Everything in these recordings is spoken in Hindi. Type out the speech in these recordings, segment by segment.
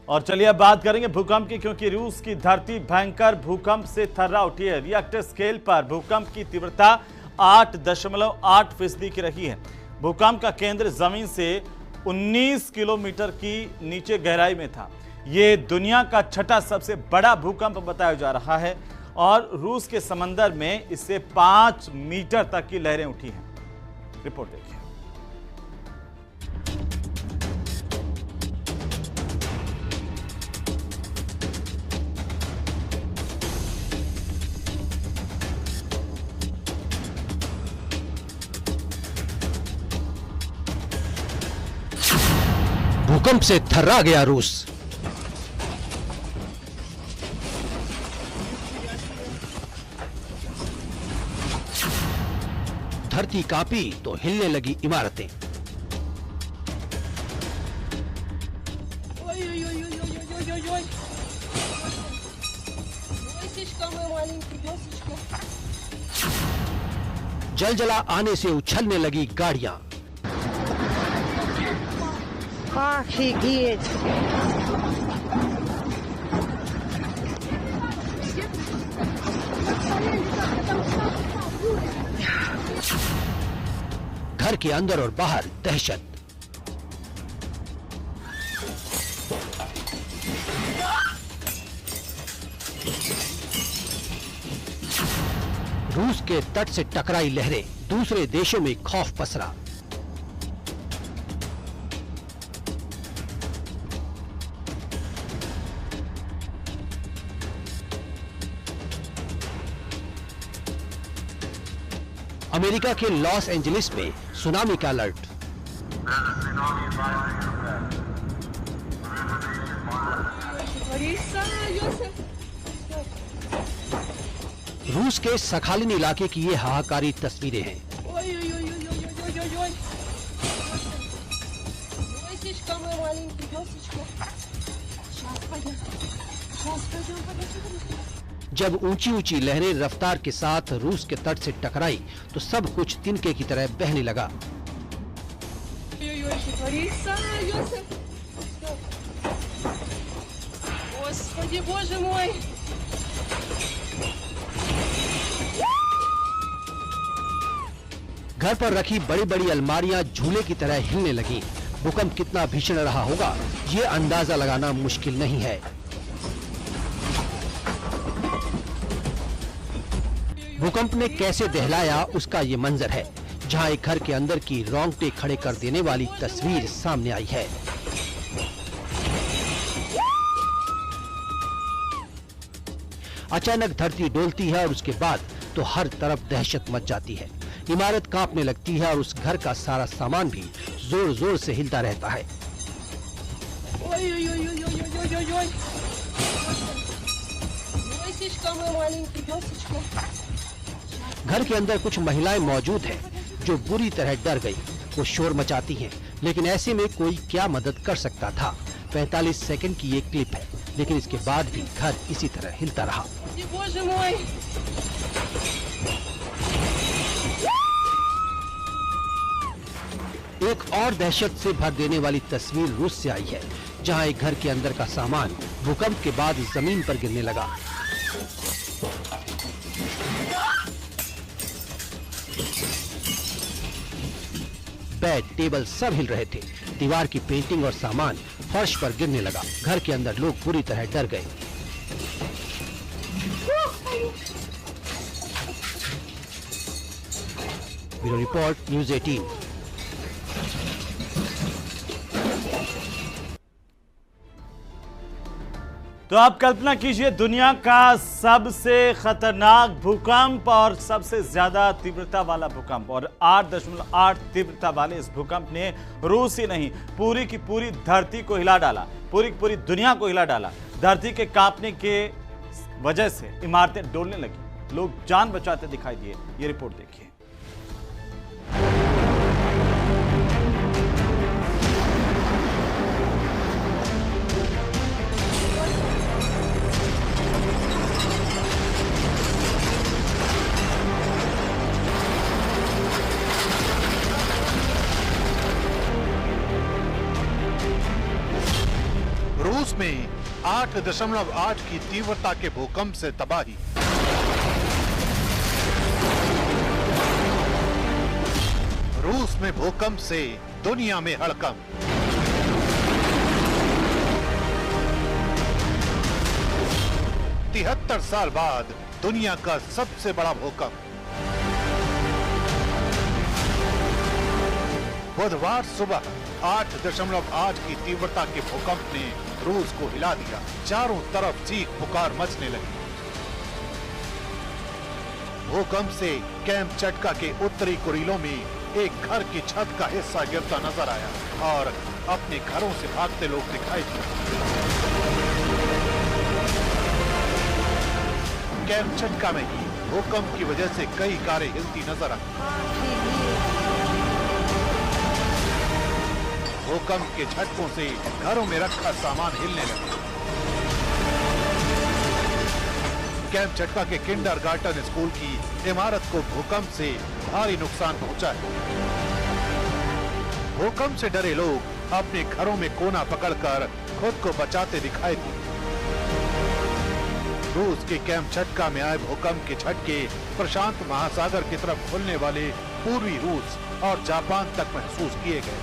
और चलिए अब बात करेंगे भूकंप की, क्योंकि रूस की धरती भयंकर भूकंप से थर्रा उठी है। रिएक्टर स्केल पर भूकंप की तीव्रता 8.8 की रही है। भूकंप का केंद्र जमीन से 19 किलोमीटर की नीचे गहराई में था। ये दुनिया का छठा सबसे बड़ा भूकंप बताया जा रहा है और रूस के समंदर में इससे 5 मीटर तक की लहरें उठी हैं। रिपोर्ट देखिए। भूकंप से थर्रा गया रूस। धरती कांपी तो हिलने लगी इमारतें। जलजला आने से उछलने लगी गाड़ियां। Офигеть! घर के अंदर और बाहर दहशत। रूस के तट से टकराई लहरें, दूसरे देशों में खौफ पसरा। अमेरिका के लॉस एंजलिस में सुनामी का अलर्ट। रूस के सखालिन इलाके की ये हाहाकारी तस्वीरें हैं। जब ऊंची ऊंची लहरें रफ्तार के साथ रूस के तट से टकराई तो सब कुछ तिनके की तरह बहने लगा। घर पर रखी बड़ी बड़ी अलमारियां झूले की तरह हिलने लगी। भूकंप कितना भीषण रहा होगा ये अंदाजा लगाना मुश्किल नहीं है। भूकंप ने कैसे दहलाया उसका ये मंजर है, जहां एक घर के अंदर की रोंगटे खड़े कर देने वाली तस्वीर सामने आई है। अचानक धरती डोलती है और उसके बाद तो हर तरफ दहशत मच जाती है। इमारत कांपने लगती है और उस घर का सारा सामान भी जोर जोर से हिलता रहता है। घर के अंदर कुछ महिलाएं मौजूद हैं जो बुरी तरह डर गई। वो शोर मचाती हैं, लेकिन ऐसे में कोई क्या मदद कर सकता था। 45 सेकंड की ये क्लिप है, लेकिन इसके बाद भी घर इसी तरह हिलता रहा। एक और दहशत से भर देने वाली तस्वीर रूस से आई है, जहां एक घर के अंदर का सामान भूकंप के बाद जमीन पर गिरने लगा। बेड, टेबल सब हिल रहे थे। दीवार की पेंटिंग और सामान फर्श पर गिरने लगा। घर के अंदर लोग बुरी तरह डर गए। Bureau report, news 18। तो आप कल्पना कीजिए, दुनिया का सबसे खतरनाक भूकंप और सबसे ज्यादा तीव्रता वाला भूकंप, और 8.8 तीव्रता वाले इस भूकंप ने रूस ही नहीं पूरी की पूरी धरती को हिला डाला, पूरी की पूरी दुनिया को हिला डाला। धरती के कांपने के वजह से इमारतें डोलने लगी, लोग जान बचाते दिखाई दिए। ये रिपोर्ट देखिए। में 8.8 की तीव्रता के भूकंप से तबाही। रूस में भूकंप से दुनिया में हड़कंप। तिहत्तर साल बाद दुनिया का सबसे बड़ा भूकंप। बुधवार सुबह 8.8 की तीव्रता के भूकंप ने रूस को हिला दिया। चारों तरफ चीख पुकार मचने लगी। भूकंप से कैंप चटका के उत्तरी कुरीलों में एक घर की छत का हिस्सा गिरता नजर आया और अपने घरों से भागते लोग दिखाई दिए। कैंप चटका में ही भूकंप की वजह से कई कारें हिलती नजर आई। भूकंप के झटकों से घरों में रखा सामान हिलने लगा। कैंप चटका के किंडरगार्टन स्कूल की इमारत को भूकंप से भारी नुकसान पहुंचा है। भूकंप से डरे लोग अपने घरों में कोना पकड़कर खुद को बचाते दिखाई दिए। रूस के कैंप चटका में आए भूकंप के झटके प्रशांत महासागर की तरफ खुलने वाले पूर्वी रूस और जापान तक महसूस किए गए।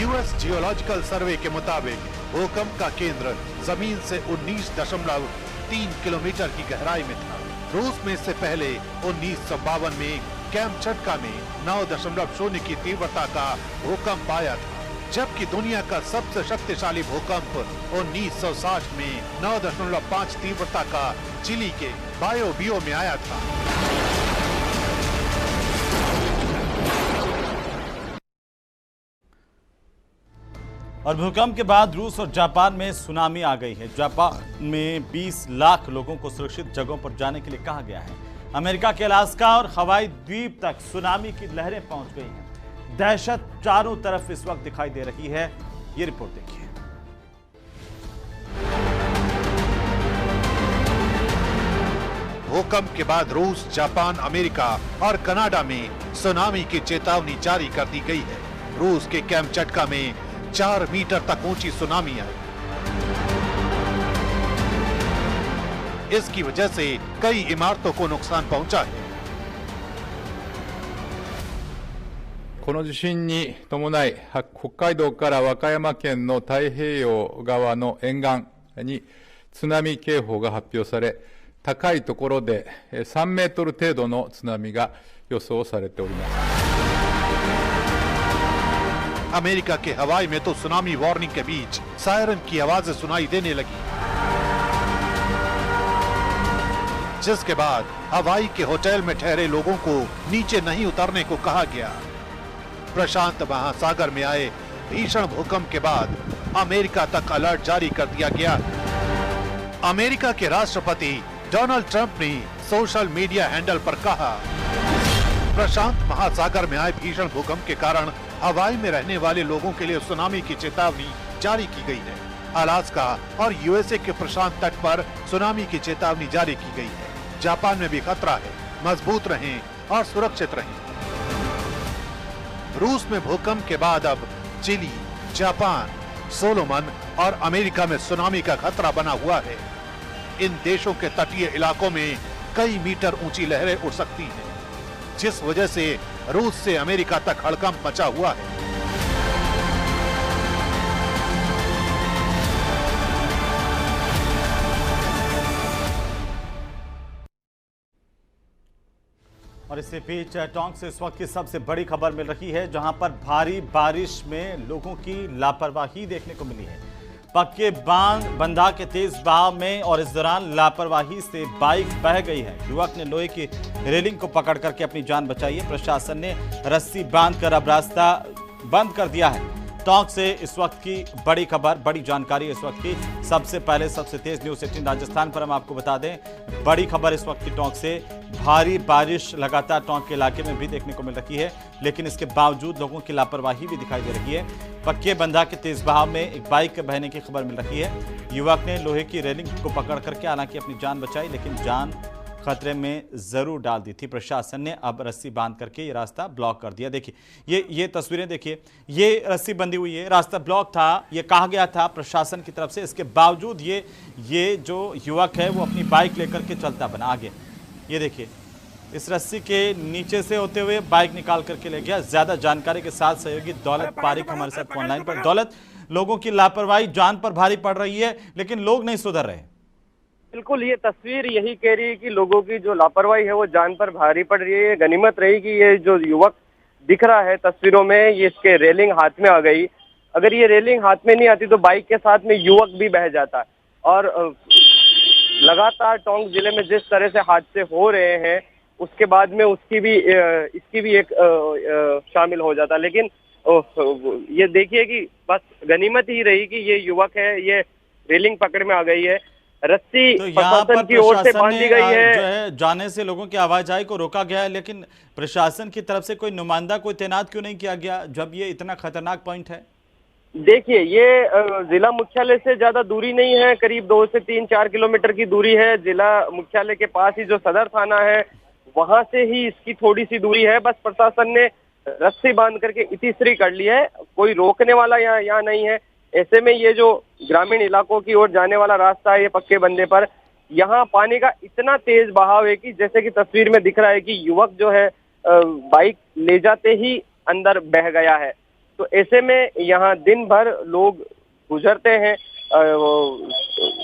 यूएस जियोलॉजिकल सर्वे के मुताबिक भूकंप का केंद्र जमीन से 19.3 किलोमीटर की गहराई में था। रूस में इससे पहले 1952 में कैंप चटका में 9.0 की तीव्रता का भूकंप आया था, जबकि दुनिया का सबसे शक्तिशाली भूकंप 1960 में 9.5 तीव्रता का चिली के बायोबियो में आया था। और भूकंप के बाद रूस और जापान में सुनामी आ गई है। जापान में 20 लाख लोगों को सुरक्षित जगहों पर जाने के लिए कहा गया है। अमेरिका के अलास्का और हवाई द्वीप तक सुनामी की लहरें पहुंच गई हैं। दहशत चारों तरफ इस वक्त दिखाई दे रही है। ये रिपोर्ट देखिए। भूकंप के बाद रूस, जापान, अमेरिका और कनाडा में सुनामी की चेतावनी जारी कर दी गई है। रूस के कैंप चटका में 4 मीटर तक ऊंची सुनामी आई। इसकी वजह से कई इमारतों को नुकसान पहुंचा है। この地震に伴い、北海道から和歌山県の太平洋側の沿岸に津波警報が発表され、高いところで3メートル程度の津波が予想されております。 अमेरिका के हवाई में तो सुनामी वार्निंग के बीच सायरन की आवाजें सुनाई देने लगी, जिसके बाद हवाई के होटल में ठहरे लोगों को नीचे नहीं उतरने को कहा गया। प्रशांत महासागर में आए भीषण भूकंप के बाद अमेरिका तक अलर्ट जारी कर दिया गया। अमेरिका के राष्ट्रपति डोनाल्ड ट्रंप ने सोशल मीडिया हैंडल पर कहा, प्रशांत महासागर में आए भीषण भूकंप के कारण हवाई में रहने वाले लोगों के लिए सुनामी की चेतावनी जारी की गई है। अलास्का और यूएसए के प्रशांत तट पर सुनामी की चेतावनी जारी की गई है। जापान में भी खतरा है, मजबूत रहें और सुरक्षित रहें। रूस में भूकंप के बाद अब चिली, जापान, सोलोमन और अमेरिका में सुनामी का खतरा बना हुआ है। इन देशों के तटीय इलाकों में कई मीटर ऊंची लहरें उठ सकती हैं, जिस वजह से रूस से अमेरिका तक हड़कंप मचा हुआ है। और इसी बीच टोंक से इस वक्त की सबसे बड़ी खबर मिल रही है, जहां पर भारी बारिश में लोगों की लापरवाही देखने को मिली है। पक्के बंधा के तेज बहाव में और इस दौरान लापरवाही से बाइक बह गई है। युवक ने लोहे की रेलिंग को पकड़ करके अपनी जान बचाई है। प्रशासन ने रस्सी बांधकर अब रास्ता बंद कर दिया है। टोंक से इस वक्त की बड़ी खबर, बड़ी जानकारी इस वक्त की। सबसे पहले सबसे तेज न्यूज़ 18 राजस्थान पर हम आपको बता दें, बड़ी खबर इस वक्त की टोंक से। भारी बारिश लगातार टोंक के इलाके में भी देखने को मिल रही है, लेकिन इसके बावजूद लोगों की लापरवाही भी दिखाई दे रही है। पक्के बंधा के तेज बहाव में एक बाइक के बहने की खबर मिल रही है। युवक ने लोहे की रेलिंग को पकड़ करके हालांकि अपनी जान बचाई, लेकिन जान खतरे में जरूर डाल दी थी। प्रशासन ने अब रस्सी बांध करके ये रास्ता ब्लॉक कर दिया। देखिए ये तस्वीरें देखिए, ये रस्सी बंधी हुई है, रास्ता ब्लॉक था, ये कहा गया था प्रशासन की तरफ से। इसके बावजूद ये जो युवक है वो अपनी बाइक लेकर के चलता बना आगे। ये देखिए इस रस्सी के नीचे से होते हुए बाइक निकाल करके ले गया। ज्यादा जानकारी के साथ सहयोगी दौलत पारिक हमारे साथ फोन लाइन पर। दौलत, लोगों की लापरवाही जान पर भारी पड़ रही है, लेकिन लोग नहीं सुधर रहे। बिल्कुल, ये तस्वीर यही कह रही है कि लोगों की जो लापरवाही है वो जान पर भारी पड़ रही है। गनीमत रही कि ये जो युवक दिख रहा है तस्वीरों में, ये इसके रेलिंग हाथ में आ गई। अगर ये रेलिंग हाथ में नहीं आती तो बाइक के साथ में युवक भी बह जाता। और लगातार टोंक जिले में जिस तरह से हादसे हो रहे हैं उसके बाद में इसकी भी एक शामिल हो जाता। लेकिन ये देखिए कि बस गनीमत ही रही कि ये युवक है, ये रेलिंग पकड़ में आ गई है। रस्सी तो यहाँ पर प्रशासन की ओर से बांधी गई है। जो है जाने से लोगों की आवाजाही को रोका गया है, लेकिन प्रशासन की तरफ से कोई नुमाइंदा कोई तैनात क्यों नहीं किया गया जब ये इतना खतरनाक पॉइंट है? देखिए, ये जिला मुख्यालय से ज्यादा दूरी नहीं है, करीब 2 से 3-4 किलोमीटर की दूरी है। जिला मुख्यालय के पास ही जो सदर थाना है वहां से ही इसकी थोड़ी सी दूरी है। बस प्रशासन ने रस्सी बांध करके इतिश्री कर ली है, कोई रोकने वाला यहाँ नहीं है। ऐसे में ये जो ग्रामीण इलाकों की ओर जाने वाला रास्ता है ये पक्के बंदे पर, यहाँ पानी का इतना तेज बहाव है कि जैसे कि तस्वीर में दिख रहा है कि युवक जो है बाइक ले जाते ही अंदर बह गया है। तो ऐसे में यहाँ दिन भर लोग गुजरते हैं,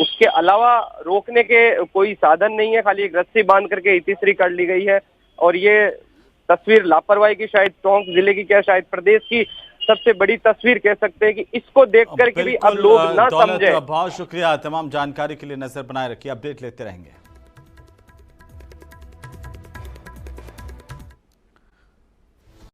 उसके अलावा रोकने के कोई साधन नहीं है, खाली एक रस्सी बांध करके इतिश्री कर ली गई है। और ये तस्वीर लापरवाही की, शायद टोंक जिले की क्या शायद प्रदेश की सबसे बड़ी तस्वीर कह सकते हैं कि इसको देख कर के भी अब लोग ना समझे। बहुत शुक्रिया, तमाम जानकारी के लिए नजर बनाए रखिए, अपडेट लेते रहेंगे।